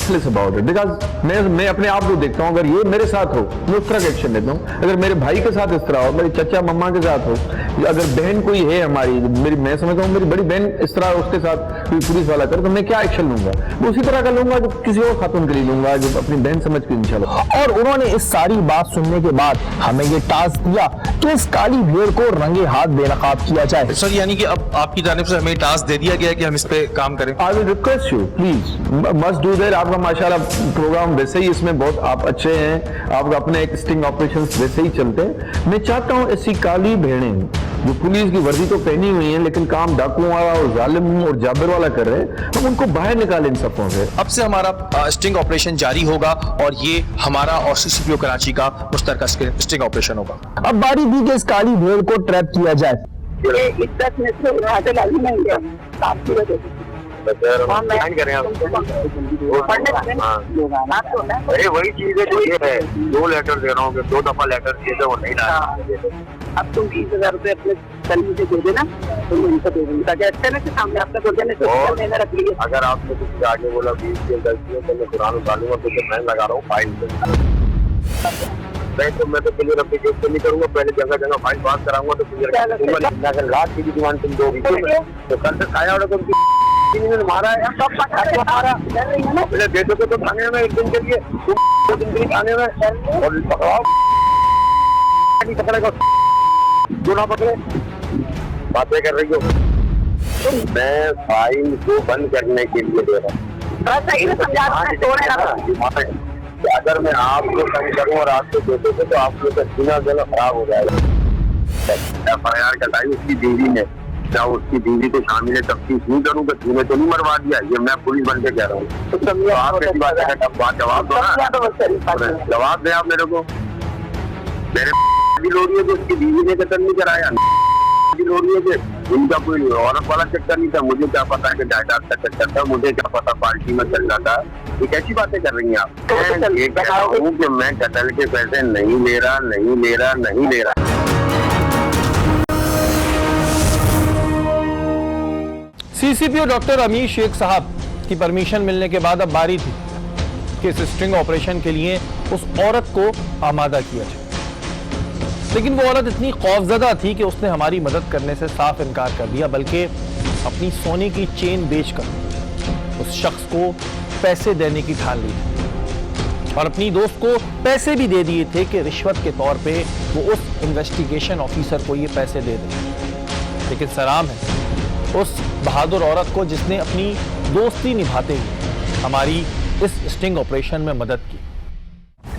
रिमोर्सलेस about it, because मैं अपने आप को देखता हूँ, अगर ये मेरे साथ हो मैं उस तरह का एक्शन लेता हूँ, अगर मेरे भाई के साथ इस तरह हो, मेरे चचा मम्मा के साथ हो, अगर बहन कोई है हमारी, मैं समझता हूँ मेरी बड़ी बहन इस तरह उसके साथ कोई पुलिस वाला करे तो मैं क्या एक्शन लूंगा, मैं उसी तरह का लूंगा जो किसी और खातून के लिए लूंगा, जो अपनी बहन समझ के इंशाल्लाह। और उन्होंने इस सारी बात सुनने के बाद हमें ये टास्क दिया कि इस काली भेड़ को रंगे हाथ बेनकाब किया जाए। सर यानी कि अब आपकी जानिब से हमें टास्क दे दिया गया है कि हम इस पे काम करें। I will request you please must do that. आपका माशाल्लाह प्रोग्राम वैसे ही इसमें बहुत आप अच्छे हैं, आपका अपने एक स्टिंग ऑपरेशन वैसे ही चलते हैं। मैं चाहता हूँ ऐसी काली भेड़ें जो पुलिस की वर्दी तो पहनी हुई हैं लेकिन काम डाकुओं वाला और जालिम और जाबिर वाला कर रहे हैं, हम उनको बाहर निकालें इन सफों से। अब से हमारा स्टिंग ऑपरेशन जारी होगा और ये हमारा और सीसीपीओ कराची का मुश्तरका स्टिंग ऑपरेशन होगा। अब बारी दी कि इस काली भेड़ को ट्रैप किया जाए। इज्जत में से उड़ाते लाली नहीं है, आपकी वजह से। अरे वही चीज है जो ये है, 2 लेटर दे रहा हूँ, 2 दफा लेटर दिए थे वो नहीं लाया। अब तुम 20,000 रुपए अपने तलवी से दे देना, तुम उनको दे देंगे ताकि अच्छे से सामने आपका दो जने से रख लीजिए। अगर आपने कुछ आगे बोला 20 के 10 दिए तो मैं कुरान उतारूंगा, तो मैं लगा रहा हूँ फाइल मैं तो क्लियर अपनी केस नहीं करूंगा, पहले जगह जगह फाइल पास कराऊंगा तो क्लियर। अगर लाख की डिमांड तुम दोगी तो कल से खाया होगा तुम मारा है, पहले दे दो तो थाने में 1 दिन के लिए, 2 दिन के लिए थाने में और पकड़ाओ, पकड़ेगा जो ना पकड़े, बातें कर रही हो। मैं फाइल को बंद करने के लिए दे रहा हूँ। अगर मैं आपको तंग करूँ और आपको दे दूँ तो आप लोग का सीना जला खराब हो जाएगा। FIR कटाई उसकी बीवी ने, क्या उसकी बीवी को शामिल है तफ्तीश नहीं करूँ तो सीने तो नहीं मरवा दिया, ये मैं पुलिस बन के कह रहा हूँ। तो आप ऐसी बात है, जवाब दो ना, जवाब दें आप मेरे को। मेरे हो रही है कि उसकी बीवी ने कतल नहीं कराया, हो रही है कि उनका कोई औरत वाला चक्कर नहीं था, मुझे क्या पता कि जायदाद का चक्कर था, मुझे क्या पता पार्टी में चल रहा था। ये कैसी बातें कर रही हैं आप? ये कह रहा हूँ कि मैं कतल के पैसे नहीं ले रहा। सीसीपीओ डॉक्टर अमीर शेख साहब की परमिशन मिलने के बाद अब बारी थी कि इस स्ट्रिंग ऑपरेशन के लिए उस औरत को आमादा किया जाए, लेकिन वो औरत इतनी खौफजदा थी कि उसने हमारी मदद करने से साफ इनकार कर दिया, बल्कि अपनी सोने की चेन बेचकर उस शख्स को पैसे देने की ठान ली और अपनी दोस्त को पैसे भी दे दिए थे कि रिश्वत के तौर पे वो उस इन्वेस्टिगेशन ऑफिसर को ये पैसे दे दें। लेकिन सलाम है उस बहादुर औरत को जिसने अपनी दोस्ती निभाते हुए हमारी इस स्टिंग ऑपरेशन में मदद की।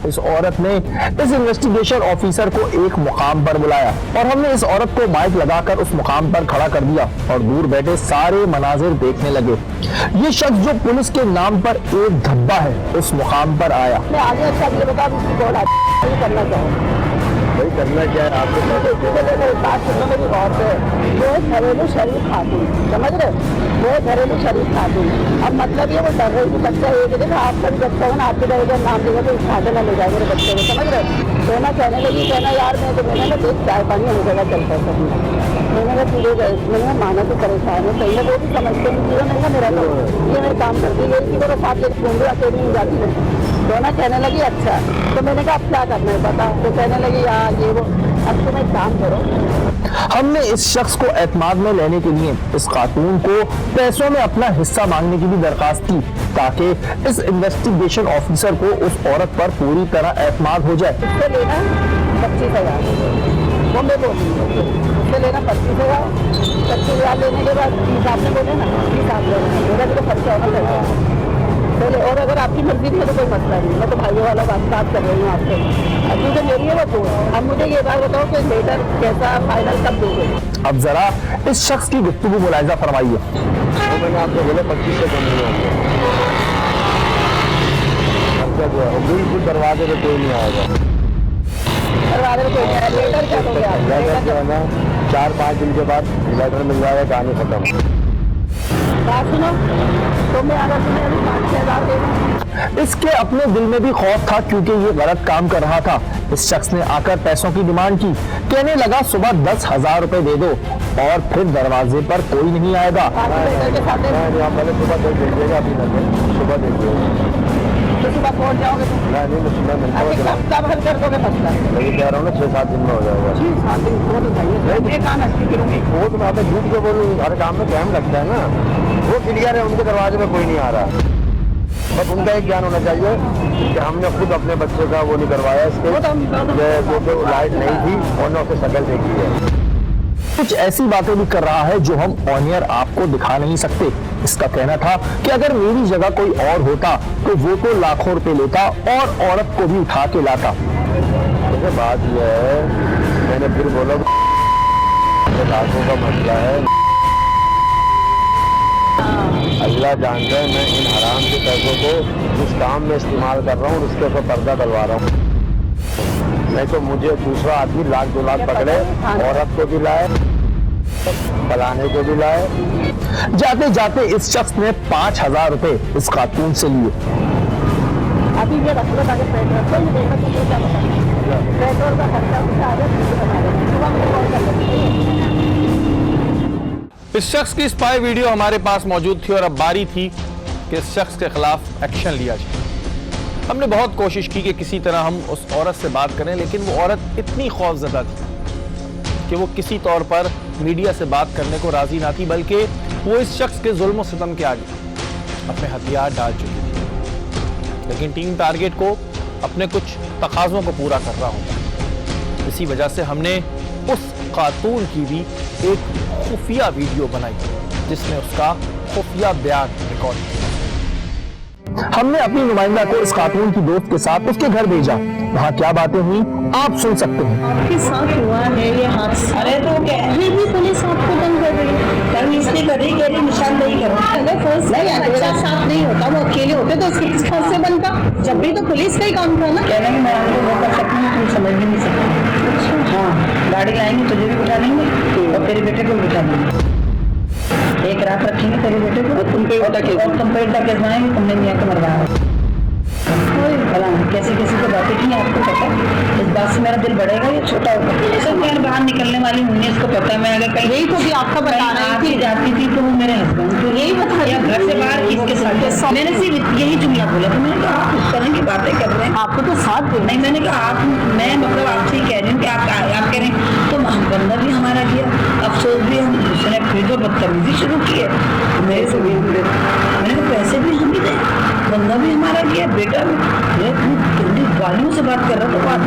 इस औरत ने इस इन्वेस्टिगेशन ऑफिसर को एक मुकाम पर बुलाया और हमने इस औरत को माइक लगाकर उस मुकाम पर खड़ा कर दिया और दूर बैठे सारे मनाजिर देखने लगे। ये शख्स जो पुलिस के नाम पर एक धब्बा है उस मुकाम पर आया। मैं आगे अच्छा ये बता दूं कि कौन करना चाहिए, वही करना क्या है आपको? मेरी औरत है, वो है घरेलू शरीफ खातून, समझ रहे, वो है घरेलू शरीफ खातून। अब मतलब ये वो डर रही थी, बच्चा ये देखा आपका भी बच्चा हो ना, आपके डर नाम देगा तो खाते ना ले जाए मेरे बच्चे को, समझ रहे। सोना कहने लगी, कहना यार मैं तो मैंने ना देख चाय पानी हो जाएगा चलता है सब, मैंने कहा चीजें गए, मैंने माना तो परेशान है, पहले वो भी समझते नहीं ना मेरा तो ये मैं काम करती गई थी, वो साथ लेकर घूम अकेली नहीं जाती है। सोना कहने लगी अच्छा, तो मैंने कहा अब क्या करना है बता, तो कहने लगी यार ये वो, अब तुम एक काम करो। हमने इस शख्स को एतमाद में लेने के लिए इस खातून को पैसों में अपना हिस्सा मांगने की भी दरखास्त की ताकि इस इन्वेस्टिगेशन ऑफिसर को उस औरत पर पूरी तरह एतमाद हो जाए। इससे लेना 25,000, वो मैं बोली उससे लेना 25,000, 25,000 लेने के बाद 30 आपने बोले ना, 30 आप लेना, मेरा भी तो खर्चा होना चाहिए पहले। और अगर आपकी मर्जी नहीं है तो कोई मसला नहीं, मैं तो भाइयों वाला बात कर रही हूँ आपसे, अभी तो मेरी है वो दोस्त। अब मुझे ये बात बताओ कि लेटर कैसा फाइनल कब दोगे? अब जरा इस शख्स की गुफ्तगू मुलाहिजा फरमाइए। तो मैंने आपको बोला 25 से कम नहीं होगा, बिल्कुल दरवाजे पे कोई नहीं आएगा। दरवाजे पे कोई नहीं आएगा, लेटर क्या दोगे आप? लेटर जो है ना 4-5 दिन के बाद लेटर मिल जाएगा, कहानी खत्म। बात सुनो, तो मैं अगर तुम्हें अभी 5,000 दे दूं, इसके अपने दिल में भी खौफ था क्योंकि ये गलत काम कर रहा था। इस शख्स ने आकर पैसों की डिमांड की, कहने लगा सुबह 10,000 रुपए दे दो और फिर दरवाजे पर कोई नहीं आएगा। पहले सुबह देख लीजिएगा, अभी सुबह देखिएगा। तो सुबह पहुँच जाओगे तुम? नहीं मैं सुबह मिलता हूँ। कब हल कर दोगे मसला? मैं कह रहा हूँ ना 6-7 दिन में हो जाएगा। 6-7 दिन वो तो चाहिए, ये काम अच्छी करूँगी। वो तो मैं झूठ के बोलूँ, हर काम में टाइम लगता है ना। वो क्लियर है, उनके दरवाजे में कोई नहीं आ रहा। बस उनका एक ज्ञान होना चाहिए कि हमने खुद अपने बच्चे का वो नहीं करवाया इसके, वो लाइट नहीं थी और न उससे शक्ल देखी है। कुछ ऐसी बातें भी कर रहा है जो हम ऑन एयर आपको दिखा नहीं सकते। इसका कहना था कि अगर मेरी जगह कोई और होता तो वो तो लाखों रुपए लेता और औरत को भी उठा के लाता। देखिए बात यह है, मैंने फिर बोला लाखों का मसला है, अल्लाह जानता है मैं इन हराम के पैसों को जिस काम में इस्तेमाल कर रहा हूँ उसके ऊपर पर्दा डलवा रहा हूँ। नहीं तो मुझे दूसरा आदमी 1-2 लाख पकड़े, औरत को भी लाए, फलाने को भी लाए। जाते जाते इस शख्स ने 5,000 रुपए इस खातून से लिए। अभी ये रख लो ताकि पेट्रोल में देखो तो क्या बताएं, पेट्रोल का खर्चा उसका आ जाए, सुबह मुझे कॉल कर लेंगे। इस शख्स की स्पाई वीडियो हमारे पास मौजूद थी और अब बारी थी कि इस शख्स के खिलाफ एक्शन लिया जाए। हमने बहुत कोशिश की कि किसी तरह हम उस औरत से बात करें, लेकिन वो औरत इतनी खौफजदा थी कि वो किसी तौर पर मीडिया से बात करने को राजी ना थी, बल्कि वो इस शख्स के जुल्म सितम के आगे अपने हथियार डाल चुकी थी। लेकिन टीम टारगेट को अपने कुछ तकाज़ों को पूरा कर रहा होता। इसी वजह से हमने उस खातून की भी एक खुफिया वीडियो बनाई जिसमें उसका खुफिया बयान रिकॉर्ड किया। हमने अपनी नुमाइंदा को इस खातून की दोस्त के साथ उसके घर भेजा। वहाँ क्या बातें हुई आप सुन सकते हैं। आपके साथ हुआ है ये हादसा? अरे तो क्या फिर भी पुलिस आपको तंग कर रही है, तंग इसलिए कर रही है कि निशानदेही करो। अगर फर्स्ट बच्चा साथ नहीं होता, वो अकेले होते तो उसके किस हाथ से बनता? जब भी तो पुलिस का ही काम था ना। कहना मैं आपको वो कर सकती हूँ, तुम समझ भी नहीं सकते। हाँ गाड़ी लाएंगे, तुझे भी बिठा लेंगे और तेरे बेटे को भी बिठा लेंगे। एक रात रखेंगे तेरे बेटे को, तुम पे उल्टा केस बनाएंगे, तुमने मियाँ को मरवाया। कैसी कैसी तो बातें की आपको पता है, इस बात से मेरा दिल बढ़ेगा या छोटा होगा? सब यार बाहर निकलने वाली हूँ, इसको पता है। मैं अगर कहीं यही तो भी आपका बता रही थी जाती थी तो वो मेरे हस्बैंड तो यही बता रही घर से बाहर किसके साथ, मैंने सिर्फ यही जुमला बोला। तो मैंने कहा आप इस तरह की बातें कर रहे हैं, आपको तो साथ दे नहीं। मैंने कहा आप, मैं मतलब आपसे ही कह रही हूँ कि आप कह रहे हैं तो बंदा भी हमारा किया, अफसोस भी हम दूसरे फिर जो बदतमीजी शुरू की है मेरे से भी। मैंने कहा पैसे भी हम ही दें, बंदा भी हमारा किया, बेटा भी। गंदी गालियों से बात कर रहा तो बात।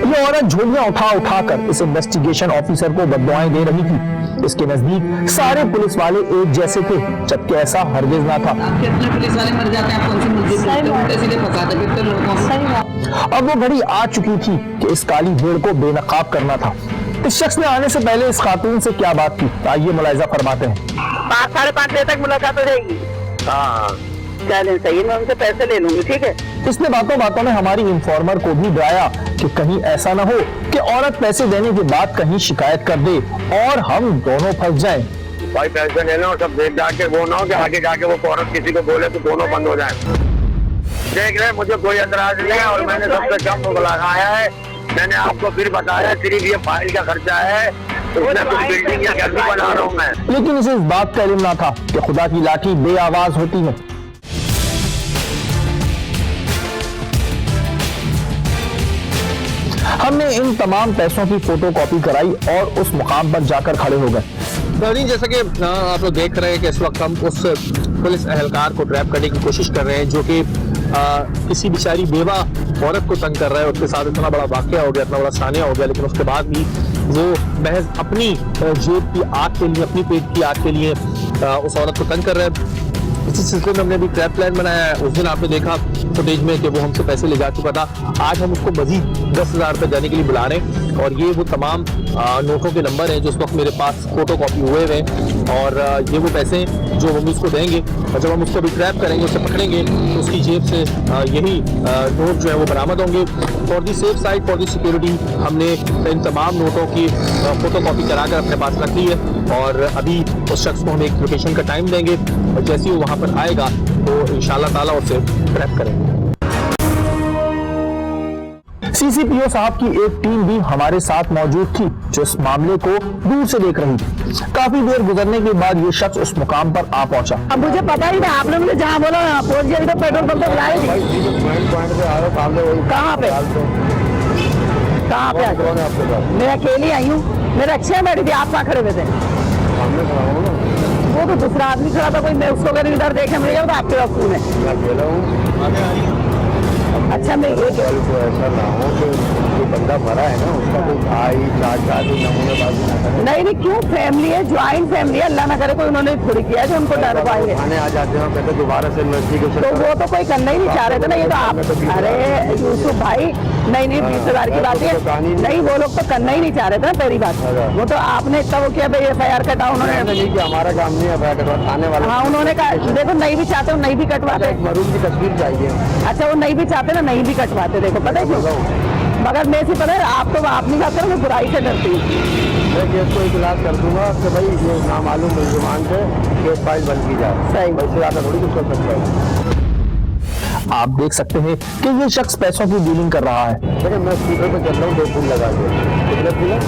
ये औरत झोलियां उठा उठा कर इस इन्वेस्टिगेशन ऑफिसर को बददुआएं दे रही थी। इसके नजदीक सारे पुलिस वाले एक जैसे थे, जबकि ऐसा हरगिज ना था। कितने पुलिस वाले मर जाते हैं, कौन सी मुद्दे फंसाते कितने लोगों को। अब वो घड़ी आ चुकी थी कि इस काली भेड़ को बेनकाब करना था। इस शख्स ने आने से पहले इस खातून से क्या बात की, आइए मुलाहिजा फरमाते हैं। 5-5:30 बजे तक मुलाकात हो जाएगी। हाँ चलें सही, मैं उनसे पैसे ले लूंगी, ठीक है? इसने बातों बातों में हमारी इंफॉर्मर को भी डराया कि कहीं ऐसा ना हो कि औरत पैसे देने के बाद कहीं शिकायत कर दे और हम दोनों फंस जाएं। भाई पैसे लेना और सब देख जाके वो ना हो कि आगे जाके वो औरत किसी को बोले तो दोनों बंद हो जाए। देख रहे मुझे कोई एतराज नहीं है और मैंने सबसे कम लगाया है। मैंने आपको फिर बताया सिर्फ ये फाइल का खर्चा है, उसमें कुछ बिल्डिंग या घर भी बना रहा हूँ मैं। लेकिन इसे इस बात का इल्म ना था कि खुदा की लाठी बे आवाज होती है। हमने इन तमाम पैसों की फोटो कॉपी कराई और उस मुकाम पर जाकर खड़े हो गए। नाज़रीन, जैसा कि आप लोग देख रहे हैं कि इस वक्त हम उस पुलिस एहलकार को ट्रैप करने की कोशिश कर रहे हैं जो कि किसी बेचारी बेवा औरत को तंग कर रहा है। उसके साथ इतना बड़ा वाकया हो गया, इतना बड़ा सानिया हो गया, लेकिन उसके बाद भी वो महज अपनी जेब की आग के लिए, अपनी पेट की आग के लिए उस औरत को तंग कर रहे हैं। इसी सिलसिले में हमने अभी ट्रैप प्लान बनाया है। उस दिन आपने देखा फुटेज में कि वो हमसे पैसे ले जा चुका था। आज हम उसको मजीद 10,000 रुपये देने के लिए बुला रहे हैं और ये वो तमाम नोटों के नंबर हैं जो उस वक्त मेरे पास फोटो कॉपी हुए हुए हैं और ये वो पैसे जो हम उसको देंगे और जब हम उसको भी ट्रैप करेंगे, उसे पकड़ेंगे तो उसकी जेब से यही नोट जो है वो बरामद होंगे। For the safe side, for the security हमने इन तमाम नोटों की फोटो कॉपी कराकर अपने पास रख ली है और अभी उस शख्स को हम एक लोकेशन का टाइम देंगे और जैसे ही वो वहाँ पर आएगा तो इंशाअल्लाह ताला उसे ट्रैप करेंगे। सीसीपीओ साहब की एक टीम भी हमारे साथ मौजूद थी जो इस मामले को दूर से देख रही थी। काफी देर गुजरने के बाद ये शख्स उस मुकाम पर आ पहुंचा। अब मुझे पता ही नहीं, आपने मुझे जहाँ बोला पहुंच गया, तो पेट्रोल पंप पे बुलाए थे। कहाँ पे कहाँ पे मैं अकेली आई हूँ, मेरे अच्छे बैठी थी, आप कहाँ खड़े हुए थे? वो तो दूसरा आदमी खड़ा था, कोई मैं उसको अगर इधर देखे मिल गया तो आपके वक्त में। अच्छा मैं ये ऐसा ना हो कि जो बंदा मरा है ना उसका कोई भाई चाचा नमूने बाजी ना करे। नहीं क्यों, फैमिली है, ज्वाइंट फैमिली है, अल्लाह ना करे कोई उन्होंने थोड़ी किया है जो उनको डर पाएंगे। थाने आ जाते हैं कहते दोबारा से इन्वेस्टिगेशन। तो वो तो कोई करना ही नहीं चाह रहे थे ना, ये तो आप, अरे यूसुफ भाई नहीं 20,000 की बात है, नहीं वो लोग तो करना ही नहीं चाह रहे थे ना, पहली बात। वो तो आपने इतना वो किया भाई FIR कटा, उन्होंने नहीं कि हमारा काम नहीं है FIR कटवा, थाने वाले। हाँ उन्होंने कहा देखो नहीं भी चाहते हो नहीं भी कटवाते। मरूम की तस्वीर चाहिए। अच्छा वो नहीं भी चाहते ना, नहीं भी कटवाते, देखो पता है क्यों? मगर मैं से पता है आप तो आप नहीं बात करो, मैं बुराई से डरती हूँ। मैं केस को इतलात कर दूंगा कि भाई ये नामालूम मुलजमान से केस फाइल बंद की जाए। सही। वैसे ज्यादा थोड़ी कुछ कर सकता है। आप देख सकते हैं कि ये शख्स पैसों की डीलिंग कर रहा है। देखिए मैं स्कूटर पे चल रहा हूँ, 2 फूल लगा के कितने फूल है?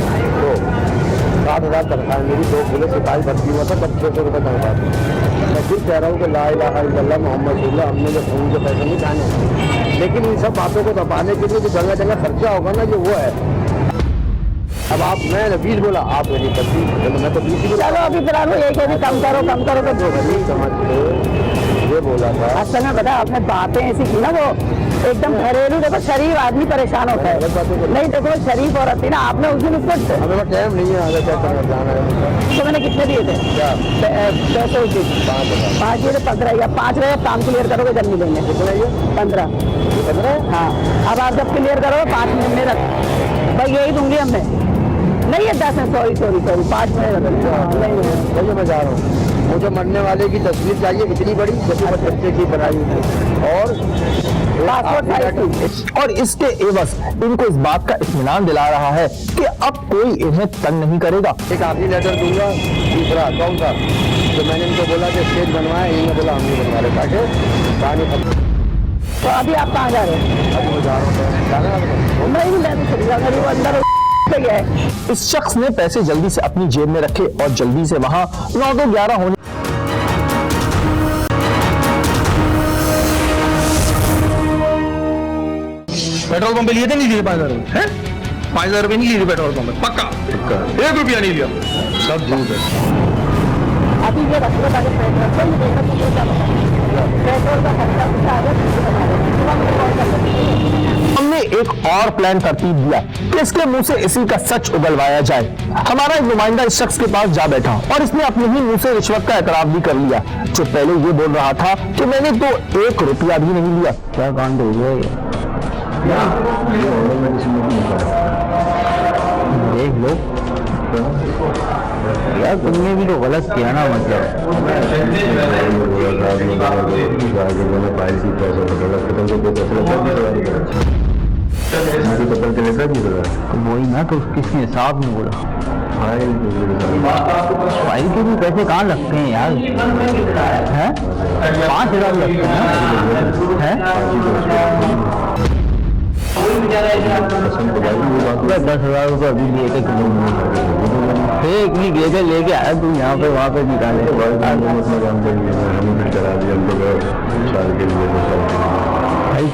7,000 तनख्वाह मेरी, 2 फूले सिपाही भर्ती हुआ था, 2500 रुपये तनख्वाह थी। मैं फिर कह रहा हूँ कि ला इलाहा इल्लल्लाह मोहम्मद रसूलुल्लाह, हमने जो खून के पैसे नहीं खाने, लेकिन इन सब बातों को दबाने के लिए जो जगह जगह खर्चा होगा ना, ये वो है। अब आप मैं 20 बोला, आप नहीं करती, मैं तो 20 ही बोला। चलो अभी फिलहाल वो ये कह कम करो तो नहीं समझ के ये बोला था। असल में बता आपने बातें ऐसी की ना, वो एकदम घरेलू, देखो शरीफ आदमी परेशान होता है। नहीं देखो शरीफ औरत थी ना, आपने उस दिन उसको हमें पास टाइम नहीं है, आगे क्या करना जाना है। तो मैंने कितने दिए थे? क्या? पैसे उस दिन 5 दिए थे, 15 या 5 रहे, काम क्लियर करोगे जब मिलेंगे। कितना ये 15। हाँ अब आप जब क्लियर करोगे 5 मिनट में रख भाई, यही दूंगी हमने। नहीं है 10 है, सॉरी 5 मिनट रख। वही मैं जा रहा हूँ। मुझे मरने वाले की तस्वीर चाहिए इतनी बड़ी जैसे बच्चे की बनाई हुई और पासपोर्ट साइज की। और इसके एवज इनको इस बात का इत्मीनान दिला रहा है कि अब कोई इन्हें तंग नहीं करेगा। एक आखिरी लेटर दूंगा। दूसरा कौन सा तो मैंने इनको बोला कि स्टेज बनवाए, इन्होंने बोला हम नहीं बनवा रहे, ताकि कहानी खत्म। तो अभी आप कहाँ जा रहे हैं? अभी मैं जा रहा हूँ नहीं मैं तो चली जाऊंगा, वो अंदर है। इस शख्स ने पैसे जल्दी से अपनी जेब में रखे और जल्दी से वहां 9-11 होने पेट्रोल पंप पे लिए थे, नहीं लिए 5,000 रुपये? 5,000 रुपये नहीं लिए थे पेट्रोल पंप पे, पक्का 1 रुपया नहीं लिया। सब झूठ है। अभी ये रखो ताकि पेट्रोल का देखा तो क्या बता, पेट्रोल का खर्चा कुछ आ गया, हमने एक और प्लान तरतीब दिया कि इसके मुंह से इसी का सच उगलवाया जाए। हमारा एक नुमाइंदा इस शख्स के पास जा बैठा और इसने अपने ही मुंह से रिश्वत का एतराफ भी कर लिया, जो पहले ये बोल रहा था कि मैंने तो 1 रुपया भी नहीं लिया। क्या कांड हो गया देख लो यार, तुमने भी तो गलत किया ना, मतलब वही ना, तो किसने साहब ने बोला फाइल के भी पैसे कहाँ लगते हैं यार? हैं 5,000 लगते हैं हैं 10,000 रुपये अभी लिए थे, फेक नहीं गए थे, लेके आया तू यहाँ पे वहाँ पे निकाले भाई।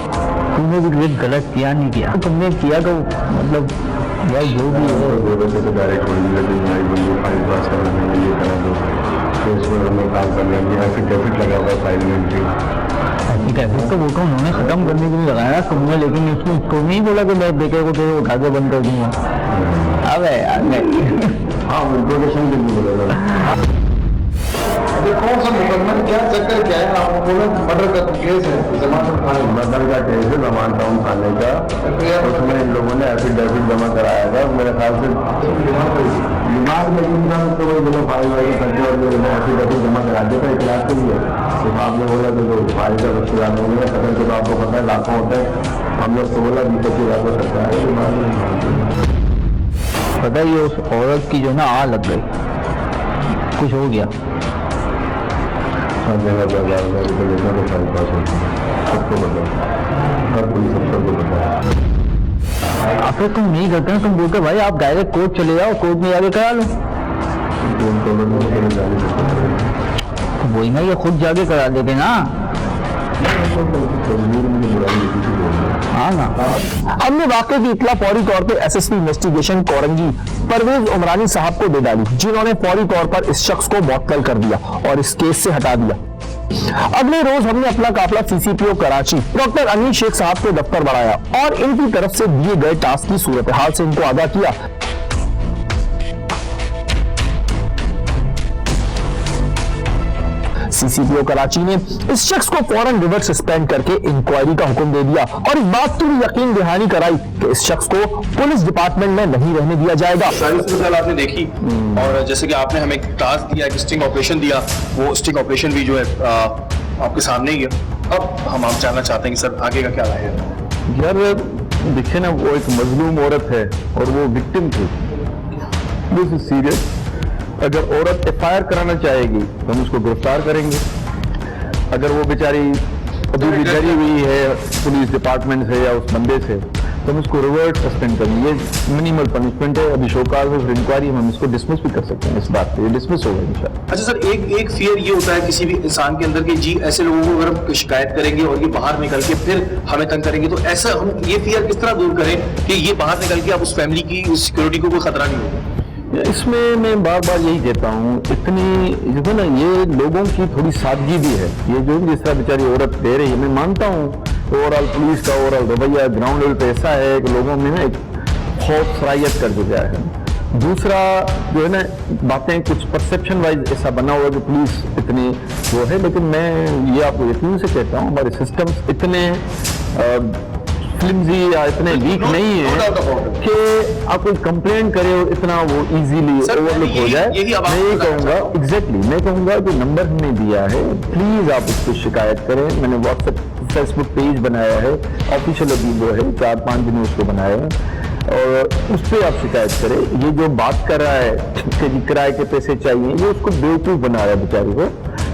तुमने भी कुछ गलत किया नहीं किया, तुमने किया तो मतलब यार जो भी है काम कर लिया, एफिडेविट लगा हुआ फाइल में एफिडेविट तो वो तो उन्होंने खत्म करने के लिए लगाया तुमने, लेकिन इसको तो नहीं बोला कि मैं बेटे को तो उठा के बंद कर दूंगा। अब यार हाँ प्रोटेक्शन के लिए बोला कौन सा मुकदमा क्या चक्कर क्या है? आपको बोला मर्डर का केस है, मर्डर का केस है जमान टाउन थाने का, उसमें इन लोगों ने एफिडेविट जमा कराया था। मेरे ख्याल से दिमाग में इनका तो वही दोनों फाइल वाइल करते और एफिडेविट जमा करा दिया था इखलास के लिए। तो आपने बोला कि जो फाइल का मुश्किल हो गया खतर के, तो आपको पता है लाखों होते हैं, हम लोग तो बोला 20-25 लाख हो सकता है। पता ही उस औरत की जो ना आ लग गई, कुछ हो गया सबको पता, हर पुलिस अफसर को पता है। फिर तुम नहीं करते ना, तुम बोलते भाई आप डायरेक्ट कोर्ट चले जाओ, कोर्ट में जाके करा लो। तो वही ना, ये खुद जाके करा देते ना। हाँ ना। हमने वाकई की इतला फौरी तौर पर एसएसपी इन्वेस्टिगेशन कोरंगी परवेज उमरानी साहब को दे डाली, जिन्होंने फौरी तौर पर इस शख्स को मुअत्तल कर दिया और इस केस से हटा दिया। अगले रोज हमने अपना काफिला सीसीपीओ कराची डॉक्टर अमीर शेख साहब के दफ्तर बढ़ाया और इनकी तरफ से दिए गए टास्क की सूरत हाल से इनको आगाह किया। सीसीपीओ कराची ने इस शख्स को फौरन रिवर्स सस्पेंड करके इंक्वायरी का हुक्म दे दिया और इस बात की भी यकीन दहानी कराई कि इस शख्स को पुलिस डिपार्टमेंट में नहीं रहने दिया जाएगा। सारी सूरत आपने देखी और जैसे कि आपने हमें टास्क दिया, एक स्टिंग ऑपरेशन दिया, वो स्टिंग ऑपरेशन भी जो है आपके सामने ही है। अब हम आप जानना चाहते हैं कि सर आगे का क्या राय है? यार देखिए ना, वो एक मजलूम औरत है और वो विक्टिम थी। This is serious. अगर औरत एफआईआर कराना चाहेगी तो हम उसको गिरफ्तार करेंगे। अगर वो बेचारी अभी भी डरी हुई है पुलिस डिपार्टमेंट से या उस बंदे से, तो हम उसको रिवर्स सस्पेंड करेंगे। ये मिनिमल पनिशमेंट है। अभी शोकाज है, फिर इंक्वायरी हम इसको डिसमिस भी कर सकते हैं। इस बात पे ये डिसमिस होगा इंशाल्लाह। अच्छा सर, एक फियर ये होता है किसी भी इंसान के अंदर कि जी ऐसे लोगों को अगर हम शिकायत करेंगे और ये बाहर निकल के फिर हमें तंग करेंगे, तो ऐसा हम ये फियर किस तरह दूर करें कि ये बाहर निकल के अब उस फैमिली की सिक्योरिटी को कोई खतरा नहीं होगा? इसमें मैं बार बार यही कहता हूँ, इतनी जो है ना, ये लोगों की थोड़ी सादगी भी है। ये जो जिस तरह बेचारी औरत दे रही है, मैं मानता हूँ ओवरऑल पुलिस का ओवरऑल रवैया ग्राउंड लेवल पे ऐसा है कि लोगों में ना एक खौफ सरायत कर दिया है। दूसरा जो है ना, बातें कुछ परसेप्शन वाइज ऐसा बना हुआ कि पुलिस इतनी वो है, लेकिन मैं ये आपको यकीन से कहता हूँ हमारे सिस्टम इतने फ्लिमजी या इतने वीक नहीं है कि आप कोई कंप्लेंट करे और इतना वो इजीली ओवरलुक हो जाए। मैं ये कहूँगा मैं कहूँगा कि नंबर हमने दिया है, प्लीज आप उस पर शिकायत करें। मैंने व्हाट्सएप फेसबुक पेज बनाया है, ऑफिशियल अभी वो है, 4-5 दिन उसको बनाया है और उस पर आप शिकायत करें। ये जो बात कर रहा है कि जी किराए के पैसे चाहिए, ये उसको बेवकूफ़ बना रहा है बेचारी को।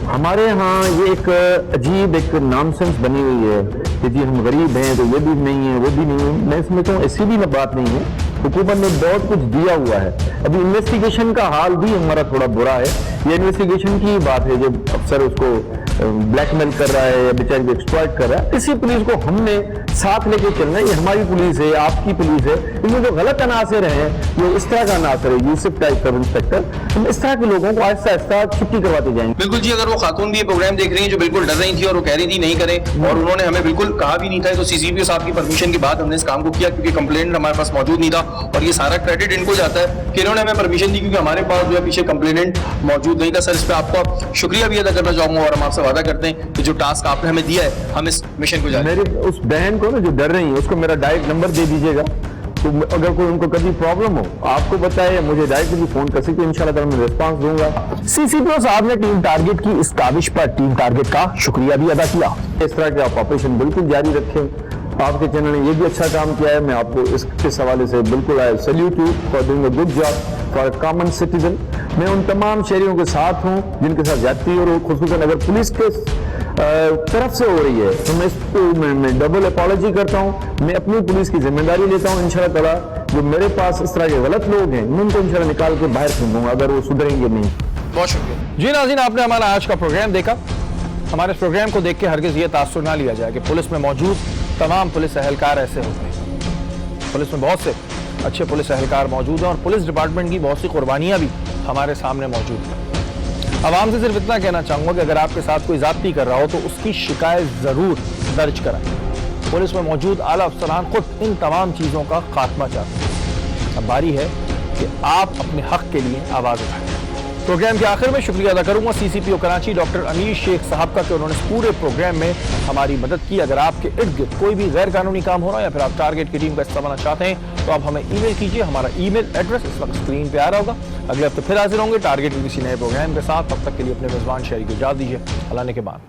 हमारे यहाँ ये एक अजीब एक नॉनसेंस बनी हुई है कि जी हम गरीब हैं तो ये भी नहीं है वो भी नहीं है। मैं समझता हूँ ऐसी भी बात नहीं है। हुकूमत ने बहुत कुछ दिया हुआ है। अभी इन्वेस्टिगेशन का हाल भी हमारा थोड़ा बुरा है। ये इन्वेस्टिगेशन की बात है, जब अफसर उसको ब्लैकमेल कर रहा है या बेचारी को एक्सप्लॉइट कर रहा है। इसी पुलिस को हमने साथ लेके चलना है। ये हमारी पुलिस है, आपकी पुलिस है। इनमें जो गलत अनासर हैं, जो इस तरह का अनासर है, यूसुफ टाइप सब इंस्पेक्टर, हम इस तरह के लोगों को आहिस्ता आहिस्ता छुट्टी करवाते जाएंगे। बिल्कुल जी, अगर वो खातून भी ये प्रोग्राम देख रही हैं जो बिल्कुल डर रही थी और वो कह रही थी नहीं करें और उन्होंने हमें बिल्कुल कहा भी नहीं था, तो सीसीपीओ साहब की परमिशन के बाद हमने इस काम को किया, क्योंकि कंप्लेनेंट हमारे पास मौजूद नहीं था और ये सारा क्रेडिट इनको जाता है कि इन्होंने हमें परमिशन दी, क्योंकि हमारे पास जो है पीछे कंप्लेनेंट मौजूद नहीं था। सर इस पर आपका शुक्रिया भी अदा करना चाहूंगा और हम आपसे वादा करते हैं कि जो टास्क आपने हमें दिया है हम इस मिशन को जारी। मेरी उस बहन को ना जो डर रही है उसको मेरा डायरेक्ट नंबर दे दीजिएगा, तो अगर कोई उनको कभी प्रॉब्लम हो आपको बताए, मुझे डायरेक्ट भी फोन कर सकते, इंशाल्लाह मैं रिस्पांस दूंगा। सीसीपीओ साहब ने टीम टारगेट की इस काविश पर टीम टारगेट का शुक्रिया भी अदा किया। इस तरह के आप ऑपरेशन बिल्कुल जारी रखें। आपके चैनल ने ये भी अच्छा काम किया है, मैं आपको इस हवाले से बिल्कुल आई salute you for doing a good job for a common citizen. मैं उन तमाम शहरियों के साथ हूँ जिनके साथ जाती और खुसूसन अगर पुलिस के तरफ से हो रही है तो मैं इसको मैं डबल अपॉलॉजी करता हूँ। मैं अपनी पुलिस की जिम्मेदारी लेता हूँ। इंशाल्लाह ताला जो मेरे पास इस तरह के गलत लोग हैं मैं उनको इंशाल्लाह निकाल के बाहर फेंकूंगा अगर वो सुधरेंगे नहीं। बहुत शुक्रिया जी नाज़रीन, आपने हमारा आज का प्रोग्राम देखा। हमारे इस प्रोग्राम को देख के हरगिज़ ये तासुर ना लिया जाए कि पुलिस में मौजूद तमाम पुलिस एहलकार ऐसे होते हैं। पुलिस में बहुत से अच्छे पुलिस एहलकार मौजूद हैं और पुलिस डिपार्टमेंट की बहुत सी कुर्बानियाँ भी हमारे सामने मौजूद हैं। आवाम से सिर्फ इतना कहना चाहूँगा कि अगर आपके साथ कोई ज़्यादती कर रहा हो तो उसकी शिकायत ज़रूर दर्ज कराएं। पुलिस में मौजूद आला अफसरान खुद इन तमाम चीज़ों का खात्मा चाहते हैं। अब बारी है कि आप अपने हक के लिए आवाज़ उठाएं। प्रोग्राम के आखिर में शुक्रिया अदा करूंगा सीसीपीओ कराची डॉक्टर अमीर शेख साहब का कि उन्होंने इस पूरे प्रोग्राम में हमारी मदद की। अगर आपके इर्द गिर्द कोई भी गैर कानूनी काम हो रहा है या फिर आप टारगेट की टीम का हिस्सा बनना चाहते हैं तो आप हमें ईमेल कीजिए। हमारा ईमेल एड्रेस इस वक्त स्क्रीन पे आ रहा होगा। अगले हफ्ते फिर हाजिर होंगे टारगेट के किसी नए प्रोग्राम के साथ। तब तक के लिए अपने मेजबान शहरी को इजाज़त दीजिए। अल्लाह ने के बाद।